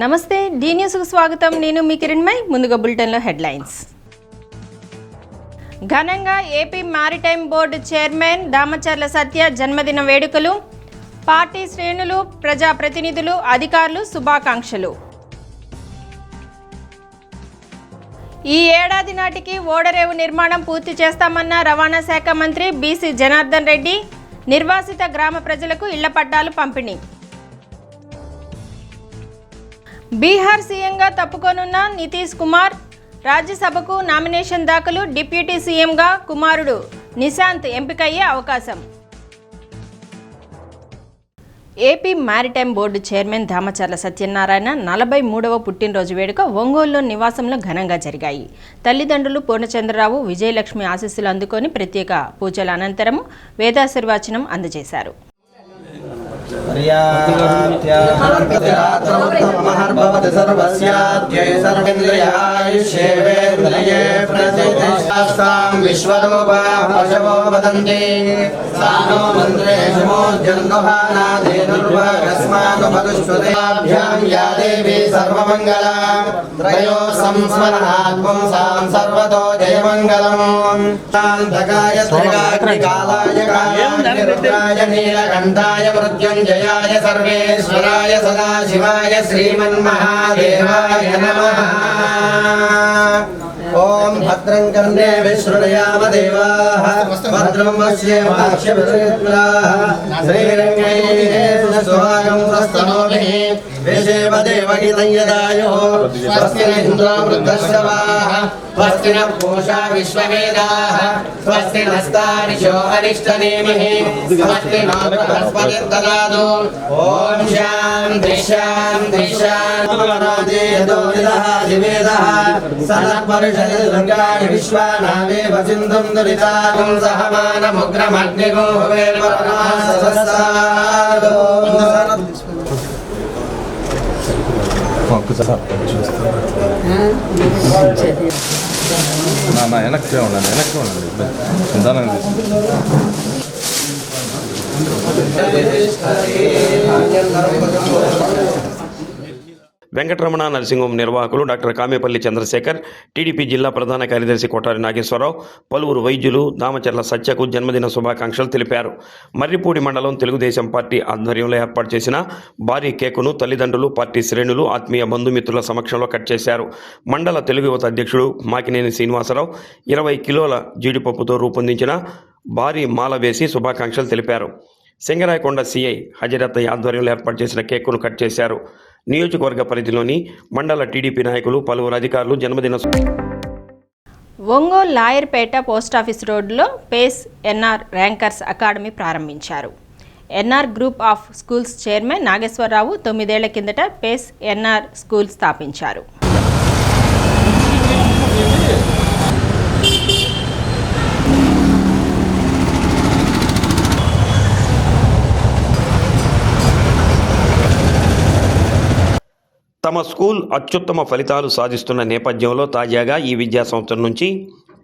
నమస్తే D news కు స్వాగతం. నేను మీ కిరణ్మై. ముందుగా బులెటిన్ లో హెడ్లైన్స్. ఘనంగా AP maritime board chairman Damacharla Satya జన్మదిన వేడుకలు. పార్టీ శ్రేణులు, ప్రజాప్రతినిధులు, అధికారులు శుభాకాంక్షలు. ఈ ఏడాది నాటికి ఓడరేవు నిర్మాణం పూర్తి చేస్తామన్న రవాణా శాఖ మంత్రి బీసీ జనార్దన్ రెడ్డి. నిర్వాసిత గ్రామ ప్రజలకు ఇళ్ల పట్టాలు పంపిణీ. బీహార్ సీఎంగా తప్పుకోనున్న నితీష్ కుమార్ రాజ్యసభకు నామినేషన్ దాఖలు. డిప్యూటీ సీఎంగా కుమారుడు నిశాంత్ ఎంపికయ్యే అవకాశం. AP maritime board chairman Damacharla Satyanarayana 43వ పుట్టినరోజు వేడుక ఒంగోలులో నివాసంలో ఘనంగా జరిగాయి. తల్లిదండ్రులు పూర్ణచంద్రరావు, విజయలక్ష్మి ఆశీస్సులు అందుకొని ప్రత్యేక పూజల అనంతరం వేదాశీర్వచనం అందజేశారు. जयाय सर्वेश्वराय सदाशिवाय श्रीमन्महादेवाय नमः। ओम भद्रं कर्णे विश्रुणयाम देवाः भद्रं पश्येमाक्षभिर्मित्राः श्रीरङ्गैः सुस्वागं स्वस्तनोभिः विषेव देवहितं यदायुः स्वस्ति न इन्द्रो वृद्धश्रवाः स्वस्ति नः पूषा विश्ववेदाः स्वस्ति नस्तारिषो अरिष्टनेमिः स्वस्ति नो बृहस्पतिर्ददातु। ॐ शान्ति शान्ति शान्ति यदोनिदः दिवेदः सनत्परिषदिर्गङ्गाणि विश्वानावेव सिन्धुं दुरितागं सहमानमुग्रमग्निगो भवेर्वर्णासहस्रादो। వెనక్కి ఉండండి నిదానంగా వెంకటరమణ నరసింహం నిర్వాహకులు డాక్టర్ కామేపల్లి చంద్రశేఖర్, టీడీపీ జిల్లా ప్రధాన కార్యదర్శి కొట్టారి నాగేశ్వరరావు, పలువురు వైద్యులు దామచర్ల సత్యకు జన్మదిన శుభాకాంక్షలు తెలిపారు. మర్రిపూడి మండలం తెలుగుదేశం పార్టీ ఆధ్వర్యంలో ఏర్పాటు చేసిన భారీ కేకును తల్లిదండ్రులు, పార్టీ శ్రేణులు, ఆత్మీయ బంధుమిత్రుల సమక్షంలో కట్ చేశారు. మండల తెలుగు యువత అధ్యక్షుడు మాకినేని శ్రీనివాసరావు 20 కిలోల జీడిపప్పుతో రూపొందించిన భారీ మాల వేసి శుభాకాంక్షలు తెలిపారు. సింగరాయకొండ సిఐ హజరత్తయ్య ఆధ్వర్యంలో ఏర్పాటు చేసిన కేకును కట్ చేశారు. నియోజకవర్గ పరిధిలోని మండల టీడీపీ నాయకులు, పలువురు అధికారులు జన్మదిన. ఒంగోలు లాయర్పేట పోస్టాఫీస్ రోడ్డులో పేస్ ఎన్ఆర్ ర్యాంకర్స్ అకాడమీ ప్రారంభించారు. NR group of schools chairman Nageswararao 9 ఏళ్ల కిందట పేస్ ఎన్ఆర్ స్కూల్ స్థాపించారు. తమ స్కూల్ అత్యుత్తమ ఫలితాలు సాధిస్తున్న నేపథ్యంలో తాజాగా ఈ విద్యా సంవత్సరం నుంచి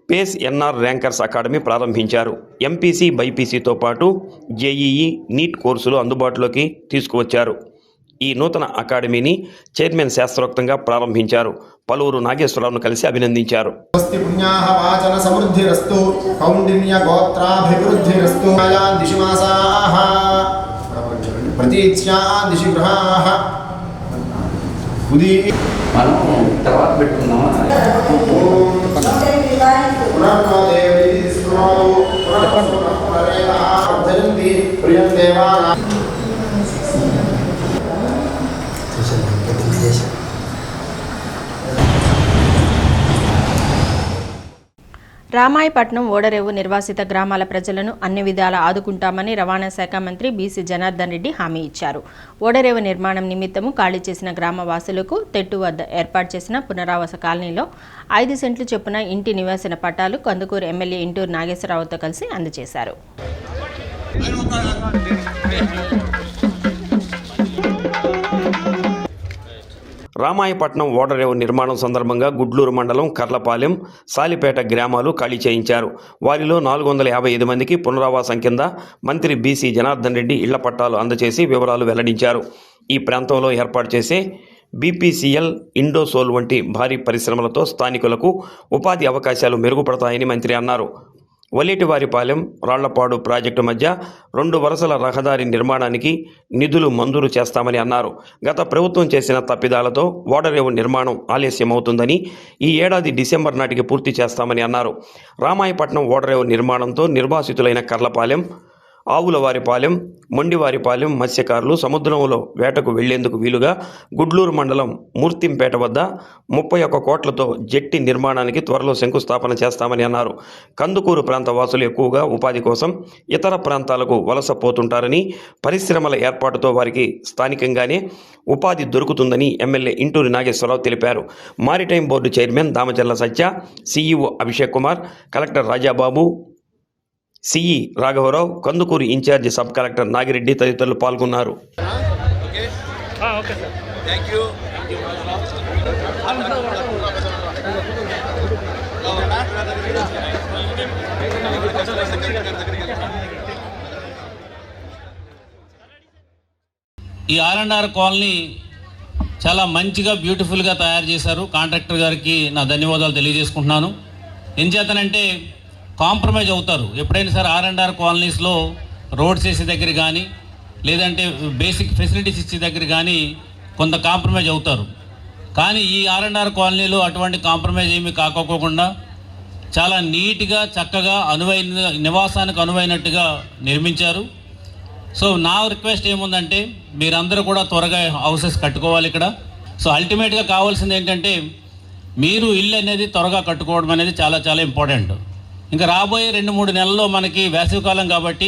పేస్ ఎన్ఆర్ ర్యాంకర్స్ అకాడమీ ప్రారంభించారు. ఎంపీసీ, బైపీసీతో పాటు జేఈఈ, నీట్ కోర్సులు అందుబాటులోకి తీసుకువచ్చారు. ఈ నూతన అకాడమీని చైర్మన్ శాస్త్రోక్తంగా ప్రారంభించారు. పలువురు నాగేశ్వరరావును కలిసి అభినందించారు. మనం తర్వాత పెట్టుకున్నాం. రామాయపట్నం ఓడరేవు నిర్వాసిత గ్రామాల ప్రజలను అన్ని విధాలా ఆదుకుంటామని రవాణా శాఖ మంత్రి బీసీ జనార్దన్ రెడ్డి హామీ ఇచ్చారు. ఓడరేవు నిర్మాణం నిమిత్తము ఖాళీ చేసిన గ్రామ వాసులకు తెట్టు వద్ద ఏర్పాటు చేసిన పునరావాస కాలనీలో 5 సెంట్లు చొప్పున ఇంటి నివాసన పట్టాలు కందుకూరు ఎమ్మెల్యే ఇంటూరు నాగేశ్వరరావుతో కలిసి అందజేశారు. రామాయపట్నం ఓడరేవు నిర్మాణం సందర్భంగా గుడ్లూరు మండలం కర్లపాలెం, సాలిపేట గ్రామాలు ఖాళీ చేయించారు. వారిలో 455 మందికి పునరావాసం కింద మంత్రి బీసీ జనార్దన్ రెడ్డి ఇళ్ల పట్టాలు అందజేసి వివరాలు వెల్లడించారు. ఈ ప్రాంతంలో ఏర్పాటు చేసే బీపీసీఎల్, ఇండోసోల్ వంటి భారీ పరిశ్రమలతో స్థానికులకు ఉపాధి అవకాశాలు మెరుగుపడతాయని మంత్రి అన్నారు. వలేటివారిపాలెం, రాళ్లపాడు ప్రాజెక్టు మధ్య 2 వరుసల రహదారి నిర్మాణానికి నిధులు మంజూరు చేస్తామని అన్నారు. గత ప్రభుత్వం చేసిన తప్పిదాలతో ఓడరేవు నిర్మాణం ఆలస్యమవుతుందని, ఈ ఏడాది డిసెంబర్ నాటికి పూర్తి చేస్తామని అన్నారు. రామాయపట్నం ఓడరేవు నిర్మాణంతో నిర్వాసితులైన కర్లపాలెం, ఆవులవారిపాలెం, మొండివారిపాలెం మత్స్యకారులు సముద్రంలో వేటకు వెళ్లేందుకు వీలుగా గుడ్లూరు మండలం మూర్తింపేట వద్ద 31 కోట్లతో జెట్టి నిర్మాణానికి త్వరలో శంకుస్థాపన చేస్తామని అన్నారు. కందుకూరు ప్రాంత వాసులు ఎక్కువగా ఉపాధి కోసం ఇతర ప్రాంతాలకు వలస పోతుంటారని, పరిశ్రమల ఏర్పాటుతో వారికి స్థానికంగానే ఉపాధి దొరుకుతుందని ఎమ్మెల్యే ఇంటూరి నాగేశ్వరరావు తెలిపారు. Maritime board chairman Damacharla Satya, CEO Abhishek Kumar, collector Rajababu, CE రాఘవరావు, Kandukur incharge sub collector Nagireddy తదితరులు పాల్గొన్నారు. ఈ R&R కాలనీ చాలా మంచిగా బ్యూటిఫుల్గా తయారు చేశారు. కాంట్రాక్టర్ గారికి నా ధన్యవాదాలు తెలియజేసుకుంటున్నాను. ఏం చేతనంటే కాంప్రమైజ్ అవుతారు. ఎప్పుడైనా సరే R&R కాలనీస్లో రోడ్స్ వేసే దగ్గర కానీ లేదంటే బేసిక్ ఫెసిలిటీస్ ఇచ్చే దగ్గర కానీ కొంత కాంప్రమైజ్ అవుతారు. కానీ ఈ R&R కాలనీలో అటువంటి కాంప్రమైజ్ ఏమీ కాకోకుండా చాలా నీట్గా చక్కగా అనువైన నివాసానికి అనువైనట్టుగా నిర్మించారు. సో నా రిక్వెస్ట్ ఏముందంటే మీరందరూ కూడా త్వరగా హౌసెస్ కట్టుకోవాలి ఇక్కడ. సో అల్టిమేట్గా కావాల్సింది ఏంటంటే మీరు ఇల్లు అనేది త్వరగా కట్టుకోవడం అనేది చాలా చాలా ఇంపార్టెంట్. ఇంకా రాబోయే 2-3 నెలల్లో మనకి వేసవికాలం కాబట్టి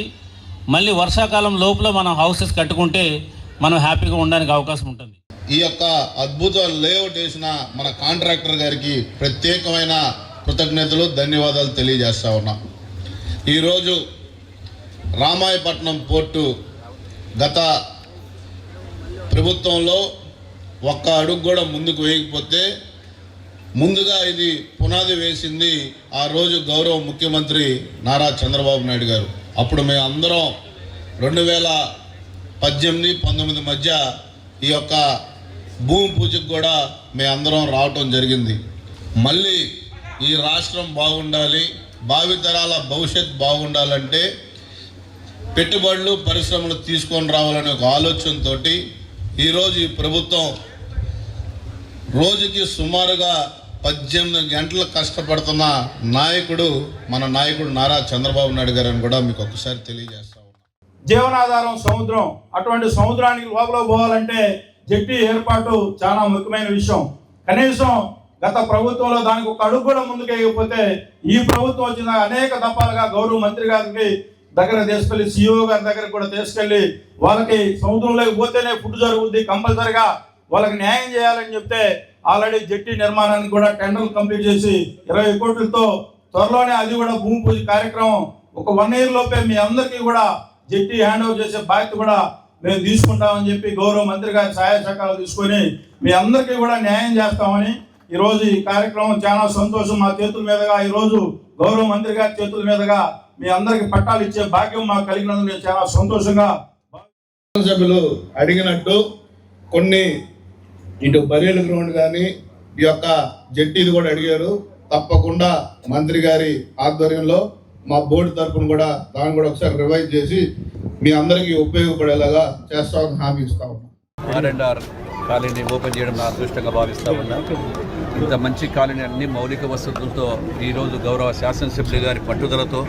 మళ్ళీ వర్షాకాలం లోపల మనం హౌసెస్ కట్టుకుంటే మనం హ్యాపీగా ఉండడానికి అవకాశం ఉంటుంది. ఈ యొక్క అద్భుత లేఅవుట్ వేసిన మన కాంట్రాక్టర్ గారికి ప్రత్యేకమైన కృతజ్ఞతలు, ధన్యవాదాలు తెలియజేస్తా ఉన్నాం. ఈరోజు రామాయపట్నం పోర్టు గత ప్రభుత్వంలో ఒక్క అడుగు కూడా ముందుకు వేయకపోతే ముందుగా ఇది పునాది వేసింది ఆ రోజు గౌరవ ముఖ్యమంత్రి నారా చంద్రబాబు నాయుడు గారు. అప్పుడు మేము అందరం 2018-19 మధ్య ఈ యొక్క భూమి పూజకు కూడా మేమందరం రావటం జరిగింది. మళ్ళీ ఈ రాష్ట్రం బాగుండాలి, భావితరాల భవిష్యత్ బాగుండాలంటే పెట్టుబడులు, పరిశ్రమలు తీసుకొని రావాలనే ఒక ఆలోచనతో ఈరోజు ఈ ప్రభుత్వం రోజుకి సుమారుగా 18 గంటలు కష్టపడుతున్న నాయకుడు మన నాయకుడు నారా చంద్రబాబు నాయుడు గారు అని కూడా మీకు ఒకసారి తెలియజేస్తా ఉన్నాం. జీవనాధారం సముద్రం. అటువంటి సముద్రానికి లోపల పోవాలంటే జెట్టి ఏర్పాటు చాలా ముఖ్యమైన విషయం. కనీసం గత ప్రభుత్వంలో దానికి ఒక అడుగు కూడా ముందుకు వేయకపోతే ఈ ప్రభుత్వం వచ్చిన అనేక దఫాలుగా గౌరవ మంత్రి గారికి దగ్గర తీసుకెళ్లి, సిఇఓ గారి దగ్గర కూడా తీసుకెళ్లి వాళ్ళకి సముద్రంలోకి పోతేనే ఫుడ్ జరుగుద్ది, కంపల్సరిగా వాళ్ళకి న్యాయం చేయాలని చెప్తే ఆల్రెడీ జెట్టి నిర్మాణానికి కూడా టెండర్లు కంప్లీట్ చేసి 20 కోట్లతో త్వరలోనే అది కూడా భూమి పూజ కార్యక్రమం ఒక 1 year లోపే మీ అందరికీ కూడా జెట్టి హ్యాండ్ ఓవర్ చేసే బాధ్యత కూడా మేము తీసుకుంటామని చెప్పి గౌరవ మంత్రి గారి సహాయ సహకారాలు తీసుకొని మీ అందరికీ కూడా న్యాయం చేస్తామని ఈరోజు ఈ కార్యక్రమం చాలా సంతోషం. మా చేతుల మీదుగా ఈరోజు గౌరవ మంత్రి గారి చేతుల మీదుగా మీ అందరికి పట్టాలు ఇచ్చే భాగ్యం మాకు కలిగినందుకు నేను చాలా సంతోషంగా. సభ్యులు అడిగినట్టు కొన్ని ఇటు బరేల్ గ్రౌండ్ కానీ ఈ యొక్క జెట్టీది కూడా అడిగారు. తప్పకుండా మంత్రి గారి ఆధ్వర్యంలో మా బోర్డు తరఫున కూడా దాన్ని కూడా ఒకసారి రివైజ్ చేసి మీ అందరికీ ఉపయోగపడేలాగా చేస్తామని హామీ ఇస్తా ఉన్నాం. R&R కాలనీ ఓపెన్ చేయడం నా అదృష్టంగా భావిస్తా ఉన్నా. ఇంత మంచి కాలనీ అన్ని మౌలిక వసతులతో ఈరోజు గౌరవ శాసనసభ్యులు గారి పట్టుదలతో,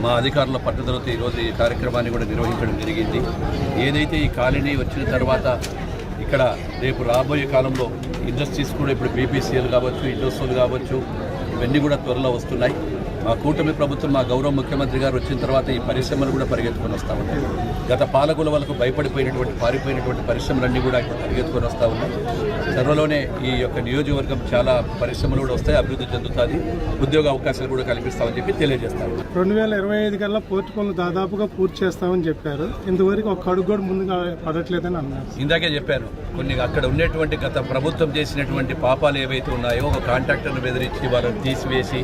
మా అధికారుల పట్టుదలతో ఈరోజు ఈ కార్యక్రమాన్ని కూడా నిర్వహించడం జరిగింది. ఏదైతే ఈ కాలనీ వచ్చిన తర్వాత ఇక్కడ రేపు రాబోయే కాలంలో ఇండస్ట్రీస్ కూడా ఇప్పుడు బీపీసీఎల్ కావచ్చు, ఇండస్ట్రీలు కావచ్చు, ఇవన్నీ కూడా త్వరలో వస్తున్నాయి. మా కూటమి ప్రభుత్వం, మా గౌరవ ముఖ్యమంత్రి గారు వచ్చిన తర్వాత ఈ పరిశ్రమలు కూడా పరిగెత్తుకొని వస్తూ ఉన్నాయి. గత పాలకుల వాళ్ళకు భయపడిపోయినటువంటి పారిపోయినటువంటి పరిశ్రమలన్నీ కూడా ఇప్పుడు పరిగెత్తుకొని వస్తూ ఉన్నాయి. త్వరలోనే ఈ యొక్క నియోజకవర్గం చాలా పరిశ్రమలు కూడా వస్తాయి, అభివృద్ధి చెందుతుంది, ఉద్యోగ అవకాశాలు కూడా కల్పిస్తామని చెప్పి తెలియజేస్తాము. 2025 కల్లా పూర్తి పనులు దాదాపుగా పూర్తి చేస్తామని చెప్పారు. ఇంతవరకు ఒక అడుగు కూడా ముందుగా పడట్లేదని అన్నారు. ఇందాకే చెప్పాను, కొన్ని అక్కడ ఉండేటువంటి గత ప్రభుత్వం చేసినటువంటి పాపాలు ఏవైతే ఉన్నాయో, ఒక కాంట్రాక్టర్ను బెదిరించి వాళ్ళని తీసివేసి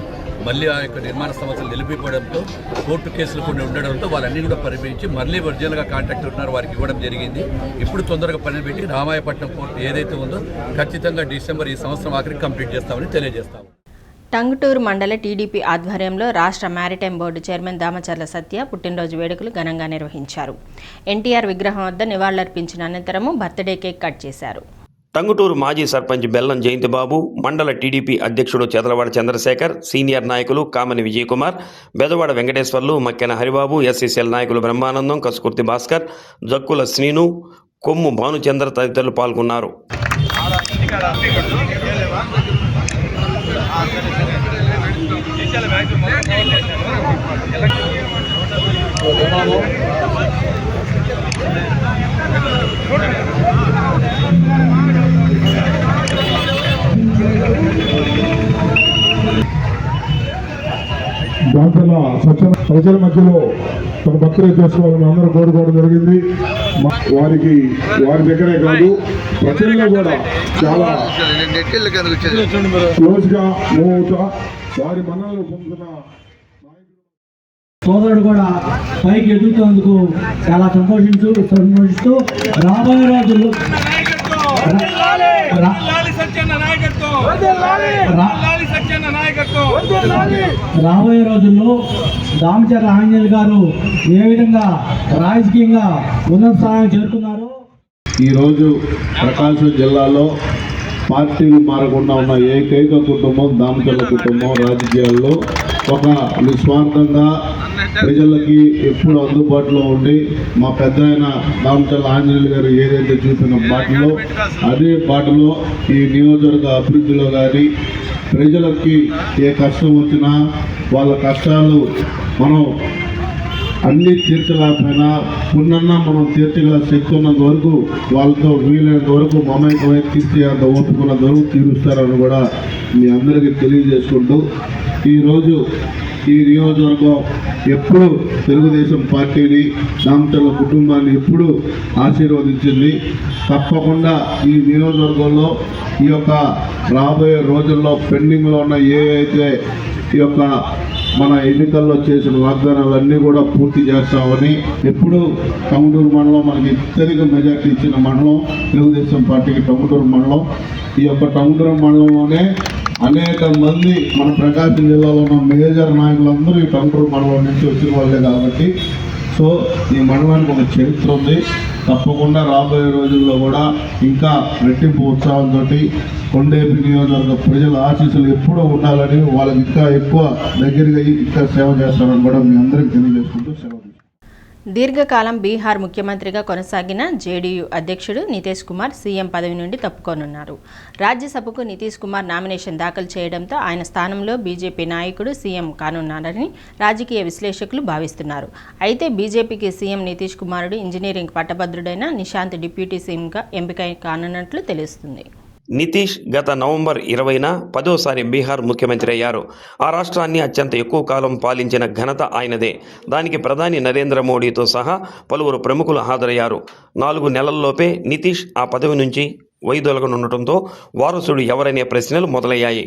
మళ్ళీ ఆ యొక్క నిర్మాణ సమస్యలు నిలిపిపోవడంతో కోర్టు కేసులు కొన్ని ఉండడంతో వాళ్ళన్నీ కూడా పరిగణించి మళ్ళీ ఒరిజినల్గా కాంట్రాక్టర్ ఉన్నారు వారికి ఇవ్వడం జరిగింది. ఇప్పుడు తొందరగా పని పెట్టి రామాయపట్నం పోర్టు ఏదైతే ఉందో ఖచ్చితంగా డిసెంబర్ ఈ సంవత్సరం ఆఖరికి కంప్లీట్ చేస్తామని తెలియజేస్తాము. టంగుటూరు మండల టీడీపీ ఆధ్వర్యంలో రాష్ట్ర మ్యారిటైమ్ బోర్డు చైర్మన్ దామచర్ల సత్య పుట్టినరోజు వేడుకలు ఘనంగా నిర్వహించారు. ఎన్టీఆర్ విగ్రహం వద్ద నివాళులర్పించిన అనంతరం బర్త్డే కేక్ కట్ చేశారు. టంగుటూరు మాజీ సర్పంచ్ బెల్లం జయంతిబాబు, మండల టీడీపీ అధ్యక్షుడు చెదలవాడ చంద్రశేఖర్, సీనియర్ నాయకులు కామని విజయకుమార్, బెదవాడ వెంకటేశ్వర్లు, మక్కెన హరిబాబు, ఎస్సీసీఎల్ నాయకులు బ్రహ్మానందం, కసుకుర్తి భాస్కర్, జక్కుల శ్రీను, కొమ్ము భానుచంద్ర తదితరులు పాల్గొన్నారు. దాంట్లో ప్రజల మధ్యలో తన బర్త్డే చేసుకోవాలని అందరూ కోరుకోవడం జరిగింది. వారి దగ్గరే కాదు ప్రజల్లో కూడా చాలా క్లోజ్ గా మూవ్ అవుతా వారి మనల్ని పొందుతున్న సోదరుడు కూడా పైకి ఎదుగుతున్నందుకు చాలా సంతోషిస్తూ రాబోయే రోజుల్లో దామచర్ల ఆంజనేయులు గారు ఏ విధంగా రాజకీయంగా ఉన్నత స్థానానికి చేరుకున్నారో ఈరోజు ప్రకాశం జిల్లాలో పార్టీలు మారకుండా ఉన్న ఏకైక కుటుంబం దామచర్ల కుటుంబం. రాజకీయాల్లో ఒక నిస్వార్థంగా ప్రజలకి ఎప్పుడు అందుబాటులో ఉండి మా పెద్ద ఆయన దామచర్ల ఆంజనేయులు గారు ఏదైతే చూపిన బాటలో అదే బాటలో ఈ నియోజకవర్గ అభివృద్ధిలో కానీ ప్రజలకి ఏ కష్టం వచ్చినా వాళ్ళ కష్టాలు మనం అన్నీ తీర్చలేకపోయినా కొన్నన్నా మనం తీర్చగల శక్తి ఉన్నంత వరకు వాళ్ళతో వీలైనంత వరకు మమేకమై తీర్చేంత ఓపుకున్నంత వరకు తీరుస్తారని కూడా మీ అందరికీ తెలియజేసుకుంటూ ఈరోజు ఈ నియోజకవర్గం ఎప్పుడు తెలుగుదేశం పార్టీని దామచర్ల కుటుంబాన్ని ఎప్పుడు ఆశీర్వదించింది. తప్పకుండా ఈ నియోజకవర్గంలో ఈ యొక్క రాబోయే రోజుల్లో పెండింగ్లో ఉన్న ఏవైతే ఈ యొక్క మన ఎన్నికల్లో చేసిన వాగ్దానాలన్నీ కూడా పూర్తి చేస్తామని ఎప్పుడు టంగుటూరు మండలం మనకి అత్యధిక మెజార్టీ ఇచ్చిన మండలం తెలుగుదేశం పార్టీకి టంగుటూరు మండలం. ఈ యొక్క టంగుటూరు మండలంలోనే అనేక మంది మన ప్రకాశం జిల్లాలో ఉన్న మేజర్ నాయకులందరూ ఈ టంగుటూరు మండలం నుంచి వచ్చిన వాళ్ళే కాబట్టి సో ఈ మండలానికి ఒక చరిత్ర ఉంది. తప్పకుండా రాబోయే రోజుల్లో కూడా ఇంకా రెట్టింపు ఉత్సాహంతో కొండేపి నియోజకవర్గ ప్రజల ఆశీస్సులు ఎప్పుడూ ఉండాలని వాళ్ళకి ఇంకా ఎక్కువ దగ్గరగా ఇంకా సేవ చేస్తారని కూడా మీ అందరికీ తెలియజేసుకుంటూ సెలవు. దీర్ఘకాలం బీహార్ ముఖ్యమంత్రిగా కొనసాగిన జేడీయూ అధ్యక్షుడు నితీష్ కుమార్ సీఎం పదవి నుండి తప్పుకోనున్నారు. రాజ్యసభకు నితీష్ కుమార్ నామినేషన్ దాఖలు చేయడంతో ఆయన స్థానంలో బీజేపీ నాయకుడు సీఎం కానున్నారని రాజకీయ విశ్లేషకులు భావిస్తున్నారు. అయితే బీజేపీకి సీఎం నితీష్ కుమారుడు ఇంజనీరింగ్ పట్టభద్రుడైన నిశాంత్ డిప్యూటీ సీఎంగా ఎంపిక కానున్నట్లు తెలుస్తుంది. నితీష్ గత నవంబర్ 20న 10వ బీహార్ ముఖ్యమంత్రి అయ్యారు. ఆ రాష్ట్రాన్ని అత్యంత ఎక్కువ కాలం పాలించిన ఘనత ఆయనదే. దానికి ప్రధాని నరేంద్ర మోడీతో సహా పలువురు ప్రముఖులు హాజరయ్యారు. 4 నెలల్లోపే నితీష్ ఆ పదవి నుంచి వైదొలగనుండటంతో వారసుడు ఎవరనే ప్రశ్నలు మొదలయ్యాయి.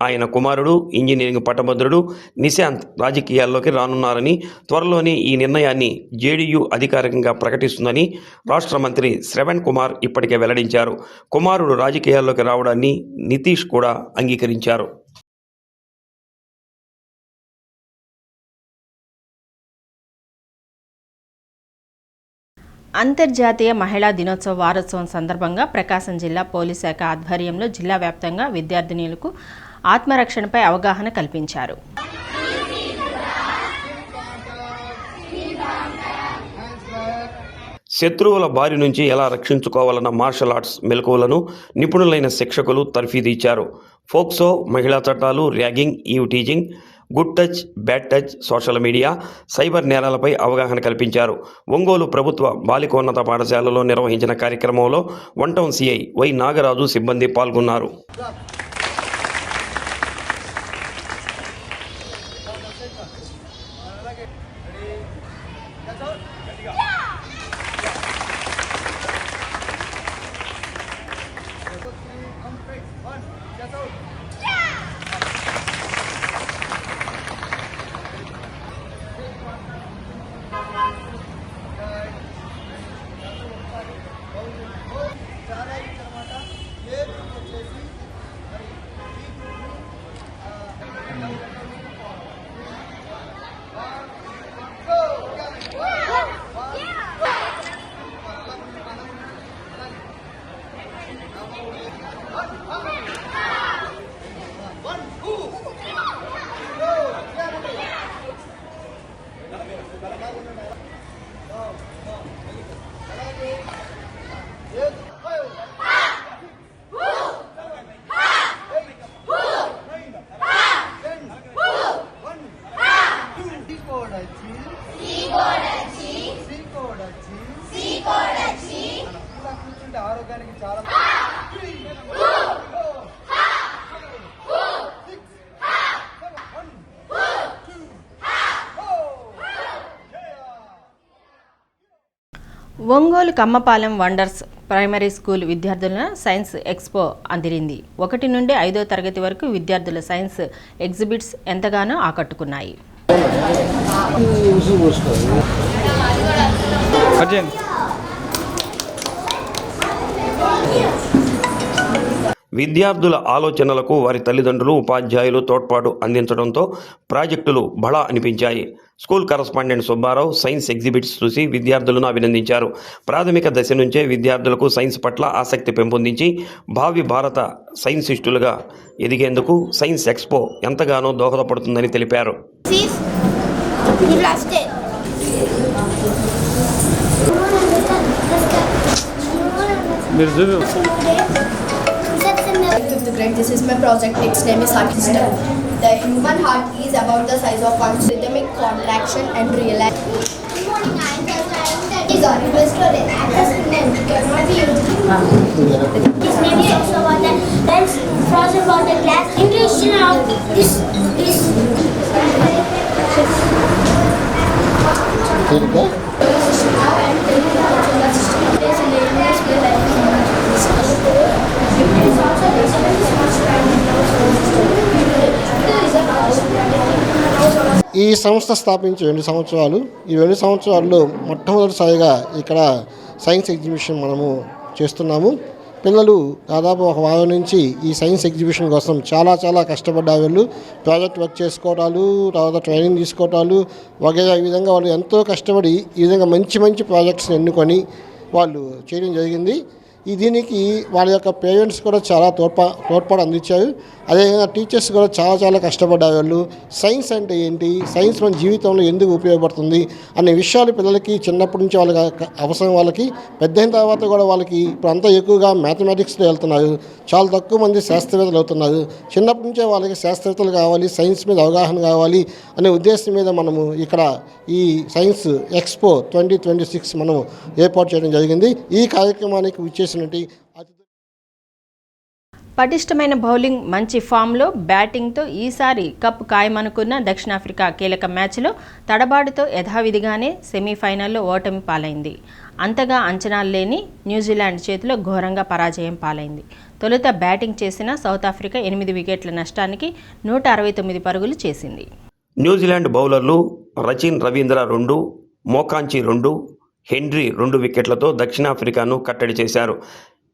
ఆయన కుమారుడు ఇంజనీరింగ్ పట్టభద్రుడు నిశాంత్ రాజకీయాల్లోకి రానున్నారని, త్వరలోనే ఈ నిర్ణయాన్ని జేడీయూ అధికారికంగా ప్రకటిస్తుందని రాష్ట్ర మంత్రి శ్రవణ్ కుమార్ ఇప్పటికే వెల్లడించారు. కుమారుడు రాజకీయాల్లోకి రావడాన్ని నితీష్ కూడా అంగీకరించారు. అంతర్జాతీయ మహిళా దినోత్సవ వారోత్సవం సందర్భంగా ప్రకాశం జిల్లా పోలీస్ శాఖ ఆధ్వర్యంలో జిల్లా వ్యాప్తంగా విద్యార్థినులకు ఆత్మరక్షణపై అవగాహన కల్పించారు. శత్రువుల బారి నుంచి ఎలా రక్షించుకోవాలన్న మార్షల్ ఆర్ట్స్ మెలకువలను నిపుణులైన శిక్షకులు తర్ఫీదు ఇచ్చారు. ఫోక్సో, మహిళా చట్టాలు, ragging, eve teasing, good touch, bad touch, social media, cyber నేరాలపై అవగాహన కల్పించారు. ఒంగోలు ప్రభుత్వ బాలికోన్నత పాఠశాలలో నిర్వహించిన కార్యక్రమంలో 1 టౌన్ సిఐ వై నాగరాజు సిబ్బంది పాల్గొన్నారు. ఆరోగ్యానికి చాలా Ongole Kammapalem wonders primary school విద్యార్థుల సైన్స్ ఎక్స్పో అందిరింది. 1 నుండి 5వ తరగతి వరకు విద్యార్థుల సైన్స్ ఎగ్జిబిట్స్ ఎంతగానో ఆకట్టుకున్నాయి. విద్యార్థుల ఆలోచనలకు వారి తల్లిదండ్రులు, ఉపాధ్యాయులు తోడ్పాటు అందించడంతో ప్రాజెక్టులు బళా అనిపించాయి. School correspondent Subbarao science exhibits చూసి విద్యార్థులను అభినందించారు. ప్రాథమిక దశ నుంచే విద్యార్థులకు సైన్స్ పట్ల ఆసక్తి పెంపొందించి భావి భారత సైన్సిస్టులుగా ఎదిగేందుకు సైన్స్ ఎక్స్పో ఎంతగానో దోహదపడుతుందని తెలిపారు. This is my project. Its name is Heart System. The human heart is about the size of one rhythmic contraction and relaxation. Good morning, I am Is our request to access name cannot be used. This name is also water. Then frozen water glass. Intuition of this. ఈ సంస్థ స్థాపించి 2 సంవత్సరాలు. ఈ 2 సంవత్సరాల్లో మొట్టమొదటిసారిగా ఇక్కడ science exhibition మనము చేస్తున్నాము. పిల్లలు దాదాపు 1 వారం నుంచి ఈ సైన్స్ ఎగ్జిబిషన్ కోసం చాలా కష్టపడ్డారు. వాళ్ళు ప్రాజెక్ట్ వర్క్ చేసుకోవటాలు, తర్వాత ట్రైనింగ్ తీసుకోవటాలు వగైరా ఈ విధంగా వాళ్ళు ఎంతో కష్టపడి ఈ విధంగా మంచి ప్రాజెక్ట్స్ని ఎన్నుకొని వాళ్ళు చేయడం జరిగింది. దీనికి వాళ్ళ యొక్క పేరెంట్స్ కూడా చాలా తోడ్పాటు అందించారు. అదేవిధంగా టీచర్స్ కూడా చాలా కష్టపడ్డారు. వాళ్ళు సైన్స్ అంటే ఏంటి, సైన్స్ మన జీవితంలో ఎందుకు ఉపయోగపడుతుంది అనే విషయాలు పిల్లలకి చిన్నప్పటి నుంచి వాళ్ళకి అవసరం. వాళ్ళకి పెద్ద అయిన తర్వాత కూడా వాళ్ళకి ఇప్పుడు అంతా ఎక్కువగా మ్యాథమెటిక్స్లో వెళ్తున్నారు. చాలా తక్కువ మంది శాస్త్రవేత్తలు అవుతున్నారు. చిన్నప్పటి నుంచే వాళ్ళకి శాస్త్రవేత్తలు కావాలి, సైన్స్ మీద అవగాహన కావాలి అనే ఉద్దేశం మీద మనము ఇక్కడ ఈ సైన్స్ ఎక్స్పో 2026 మనం ఏర్పాటు చేయడం జరిగింది. ఈ కార్యక్రమానికి విచ్చేసినట్టు పటిష్టమైన బౌలింగ్, మంచి ఫామ్లో బ్యాటింగ్తో ఈసారి కప్ ఖాయమనుకున్న దక్షిణాఫ్రికా కీలక మ్యాచ్లో తడబాటుతో యథావిధిగానే సెమీఫైనల్లో ఓటమి పాలైంది. అంతగా అంచనాలు లేని న్యూజిలాండ్ చేతిలో ఘోరంగా పరాజయం పాలైంది. తొలుత బ్యాటింగ్ చేసిన సౌత్ ఆఫ్రికా 8 వికెట్ల నష్టానికి 169 పరుగులు చేసింది. న్యూజిలాండ్ బౌలర్లు రచిన్ రవీంద్ర 2, మోకాంచి 2, హెన్రీ 2 వికెట్లతో దక్షిణాఫ్రికాను కట్టడి చేశారు.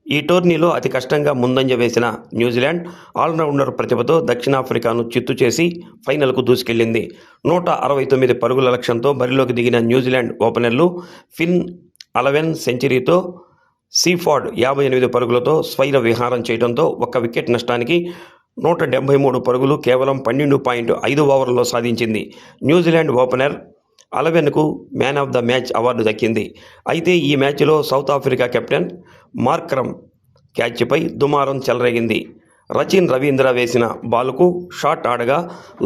ఈ టోర్నీలో అతి కష్టంగా ముందంజ వేసిన న్యూజిలాండ్ ఆల్రౌండర్ ప్రతిభతో దక్షిణాఫ్రికాను చిత్తు చేసి ఫైనల్కు దూసుకెళ్లింది. 169 పరుగుల లక్ష్యంతో బరిలోకి దిగిన న్యూజిలాండ్ ఓపెనర్లు ఫిన్ 11 సెంచరీతో, సీఫార్డ్ 58 పరుగులతో స్వైర విహారం చేయడంతో 1 వికెట్ నష్టానికి 173 పరుగులు కేవలం 12.5 ఓవర్లలో సాధించింది. న్యూజిలాండ్ ఓపెనర్ 11కు man of the match award దక్కింది. అయితే ఈ మ్యాచ్లో సౌత్ ఆఫ్రికా కెప్టెన్ మార్క్రమ్ క్యాచ్పై దుమారం చెలరేగింది. రచిన్ రవీంద్ర వేసిన బాలుకు షాట్ ఆడగా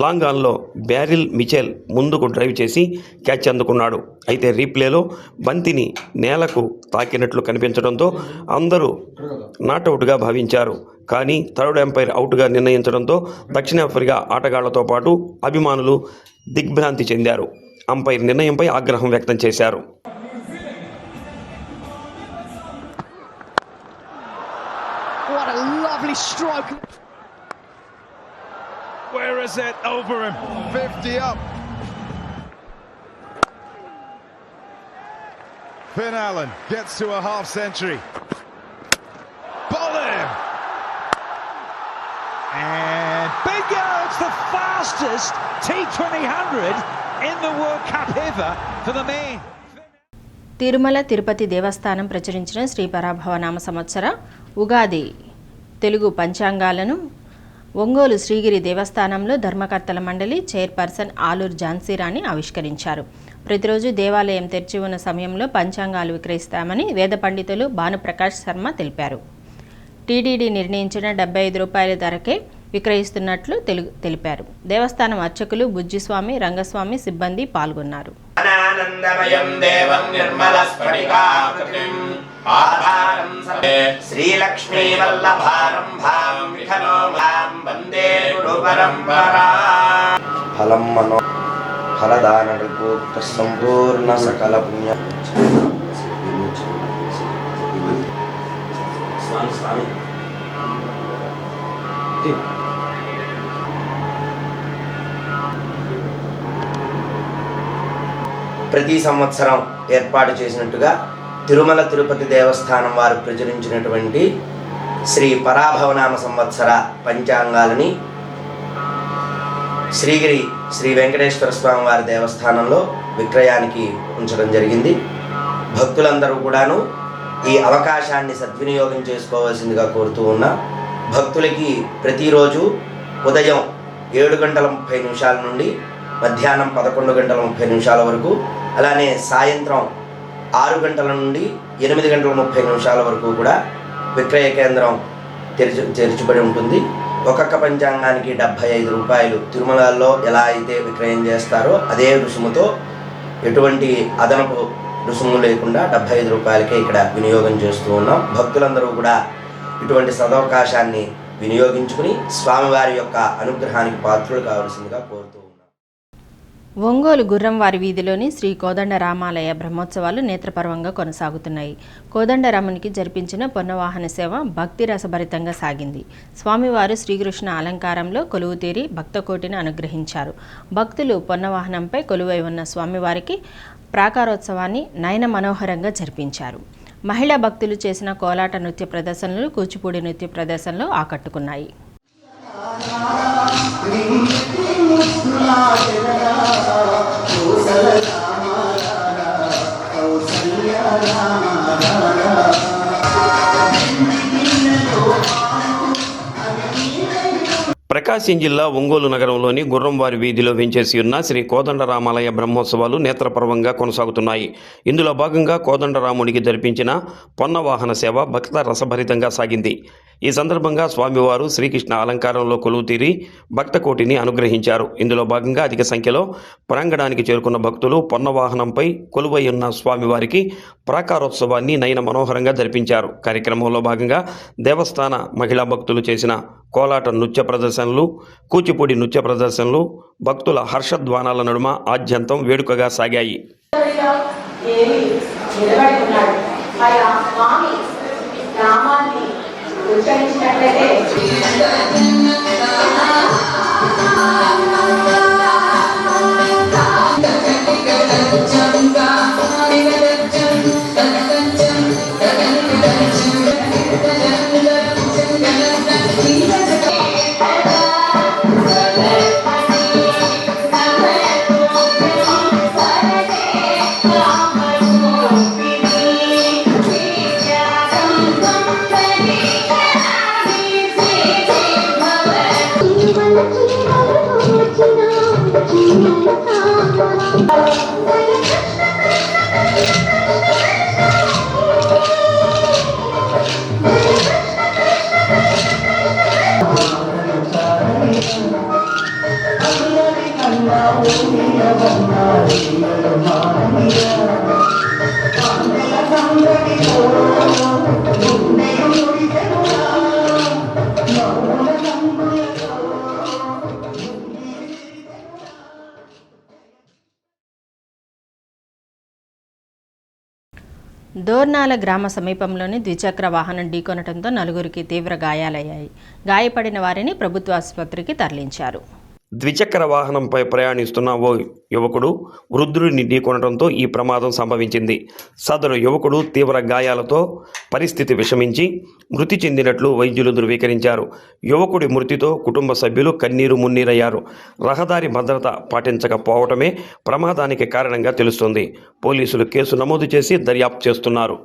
లాంగ్ ఆన్లో బ్యారిల్ మిచెల్ ముందుకు డ్రైవ్ చేసి క్యాచ్ అందుకున్నాడు. అయితే రీప్లేలో బంతిని నేలకు తాకినట్లు కనిపించడంతో అందరూ నాటౌట్గా భావించారు. కానీ థర్డ్ ఎంపైర్ అవుట్గా నిర్ణయించడంతో దక్షిణాఫ్రికా ఆటగాళ్లతో పాటు అభిమానులు దిగ్భ్రాంతి చెందారు. అంపైర్ నిర్ణయంపై ఆగ్రహం వ్యక్తం చేశారు. What a lovely stroke. Where is it? Over him. 50 up. Finn Allen gets to a half century. Bowling. And bingo! It's the fastest T2000 in the World Cup ever for the men. Tirumala Tirupati దేవస్థానం ప్రచురించిన శ్రీ పరాభవ నామ సంవత్సర ఉగాది తెలుగు పంచాంగాలను ఒంగోలు శ్రీగిరి దేవస్థానంలో ధర్మకర్తల మండలి chairperson Aluru Jhansi Rani ఆవిష్కరించారు. ప్రతిరోజు దేవాలయం తెరిచి ఉన్న సమయంలో పంచాంగాలు విక్రయిస్తామని వేద పండితులు భానుప్రకాష్ శర్మ తెలిపారు. టీటీడీ నిర్ణయించిన 75 రూపాయల ధరకే విక్రయిస్తున్నట్లు తెలిపారు. దేవస్థానం అర్చకులు బుజ్జిస్వామి, రంగస్వామి సిబ్బంది పాల్గొన్నారు. ఫలం మనో ఫలదాన సంపూర్ణ సకల పుణ్య స్వామి ప్రతి సంవత్సరం ఏర్పాటు చేసినట్టుగా తిరుమల తిరుపతి దేవస్థానం వారు ప్రచురించినటువంటి శ్రీ పరాభవనామ సంవత్సర పంచాంగాలని శ్రీగిరి శ్రీ వెంకటేశ్వర స్వామి వారి దేవస్థానంలో విక్రయానికి ఉంచడం జరిగింది. భక్తులందరూ కూడాను ఈ అవకాశాన్ని సద్వినియోగం చేసుకోవాల్సిందిగా కోరుతూ ఉన్నా. భక్తులకి ప్రతిరోజు ఉదయం 7:30 నుండి మధ్యాహ్నం 11:30 వరకు, అలానే సాయంత్రం 6 గంటల నుండి 8:30 వరకు కూడా విక్రయ కేంద్రం తెరచబడి ఉంటుంది. ఒక్కొక్క పంచాంగానికి 75 రూపాయలు. తిరుమలలో ఎలా అయితే విక్రయం చేస్తారో అదే రుసుముతో ఎటువంటి అదనపు రుసుము లేకుండా 75 రూపాయలకే ఇక్కడ వినియోగం చేస్తూ ఉన్నాం. భక్తులందరూ కూడా ఇటువంటి సదవకాశాన్ని వినియోగించుకుని స్వామివారి యొక్క అనుగ్రహానికి పాత్రులు కావాల్సిందిగా కోరుతూ ఉన్నాం. ఒంగోలు గుర్రంవారి వీధిలోని శ్రీ కోదండరామాలయ బ్రహ్మోత్సవాలు నేత్రపర్వంగా కొనసాగుతున్నాయి. కోదండరామునికి జరిపించిన పొన్నవాహన సేవ భక్తి రసభరితంగా సాగింది. స్వామివారు శ్రీకృష్ణ అలంకారంలో కొలువు తీరి భక్తకోటిని అనుగ్రహించారు. భక్తులు పొన్నవాహనంపై కొలువై ఉన్న స్వామివారికి ప్రాకారోత్సవాన్ని నయన మనోహరంగా జరిపించారు. మహిళా భక్తులు చేసిన కోలాట నృత్య ప్రదర్శనలు, కూచిపూడి నృత్య ప్రదర్శనలు ఆకట్టుకున్నాయి. ప్రకాశం జిల్లా ఒంగోలు నగరంలోని గుర్రంవారి వీధిలో వెంచేసి ఉన్న శ్రీ కోదండరామాలయ బ్రహ్మోత్సవాలు నేత్రపర్వంగా కొనసాగుతున్నాయి. ఇందులో భాగంగా కోదండరాముడికి జరిపించిన పొన్నవాహన సేవ భక్త రసభరితంగా సాగింది. ఈ సందర్భంగా స్వామివారు శ్రీకృష్ణ అలంకారంలో కొలువు తీరి భక్తకోటిని అనుగ్రహించారు. ఇందులో భాగంగా అధిక సంఖ్యలో ప్రాంగణానికి చేరుకున్న భక్తులు పొన్నవాహనంపై కొలువై ఉన్న స్వామివారికి ప్రాకారోత్సవాన్ని నయన మనోహరంగా జరిపించారు. కార్యక్రమంలో భాగంగా దేవస్థాన మహిళా భక్తులు చేసిన కోలాట నృత్య ప్రదర్శనలు, కూచిపూడి నృత్య ప్రదర్శనలు భక్తుల హర్షధ్వానాల నడుమ ఆద్యంతం వేడుకగా సాగాయి. దోర్నాల గ్రామ సమీపంలోని ద్విచక్ర వాహనం ఢీకొనడంతో నలుగురికి తీవ్ర గాయాలయ్యాయి. గాయపడిన వారిని ప్రభుత్వ ఆసుపత్రికి తరలించారు. ద్విచక్ర వాహనంపై ప్రయాణిస్తున్న ఓ యువకుడు వృద్ధుడిని ఢీకొనడంతో ఈ ప్రమాదం సంభవించింది. సదరు యువకుడు తీవ్ర గాయాలతో పరిస్థితి విషమించి మృతి చెందినట్లు వైద్యులు ధృవీకరించారు. యువకుడి మృతితో కుటుంబ సభ్యులు కన్నీరు మున్నీరయ్యారు. రహదారి భద్రత పాటించకపోవటమే ప్రమాదానికి కారణంగా తెలుస్తోంది. పోలీసులు కేసు నమోదు చేసి దర్యాప్తు చేస్తున్నారు.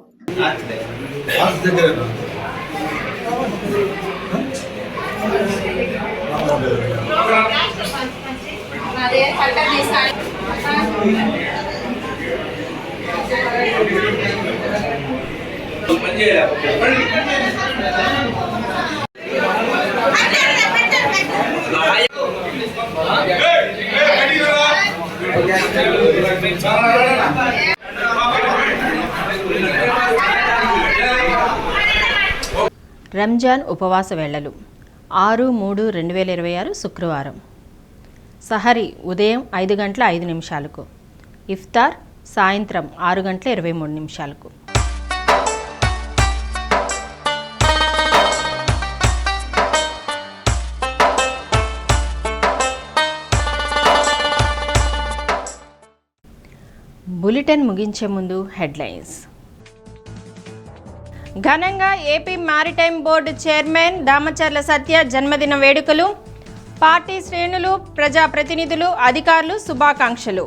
రంజాన్ ఉపవాస వేళలు 6/3/2026 శుక్రవారం. సహరీ ఉదయం 5:05 ఇఫ్తార్ సాయంత్రం 6:23 బులెటిన్ ముగించే ముందు హెడ్లైన్స్. ఘనంగా AP maritime board chairman Damacharla Satya జన్మదిన వేడుకలు. పార్టీ శ్రేణులు, ప్రజాప్రతినిధులు, అధికారులు శుభాకాంక్షలు.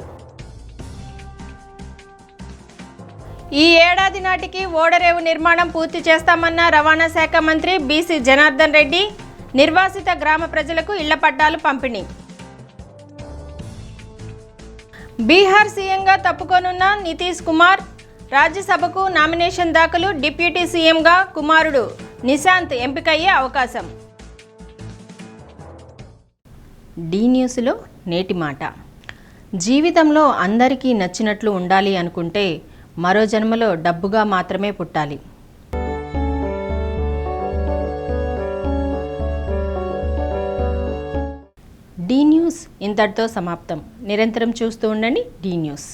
ఈ ఏడాది నాటికి ఓడరేవు నిర్మాణం పూర్తి చేస్తామన్న రవాణా శాఖ మంత్రి బీసీ జనార్దన్ రెడ్డి. నిర్వాసిత గ్రామ ప్రజలకు ఇళ్ల పట్టాలు పంపిణీ. బీహార్ సీఎంగా తప్పుకోనున్న నితీష్ కుమార్. రాజ్యసభకు నామినేషన్ దాఖలు. డిప్యూటీ సీఎంగా కుమారుడు నిశాంత్ ఎంపికయ్యే అవకాశం. డి న్యూస్లో నేటి మాట. జీవితంలో అందరికీ నచ్చినట్లు ఉండాలి అనుకుంటే మరో జన్మలో డబ్బుగా మాత్రమే పుట్టాలి. డి న్యూస్ ఇంతటితో సమాప్తం. నిరంతరం చూస్తూ ఉండండి డి న్యూస్.